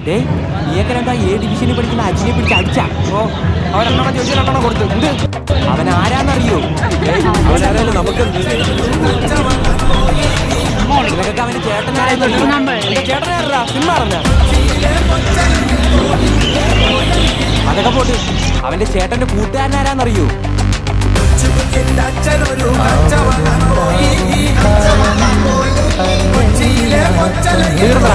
നീയൊക്കെ എന്താ A ഡിവിഷനിൽ പഠിക്കുന്ന അജിനെ പിടിച്ച് അടിച്ചാ? അവരെണ്ണ ചോദിച്ചാൽ കൊടുത്തു. അവൻ ആരാന്നറിയോ? അവനാരായാലും നമുക്ക് നിനക്കൊക്കെ അവന്റെ ചേട്ടനാരാ? സിനിമ അറിഞ്ഞ അതൊക്കെ പോട്ട്. അവന്റെ ചേട്ടന്റെ കൂട്ടുകാരനാരാന്നറിയോ? തീർന്ന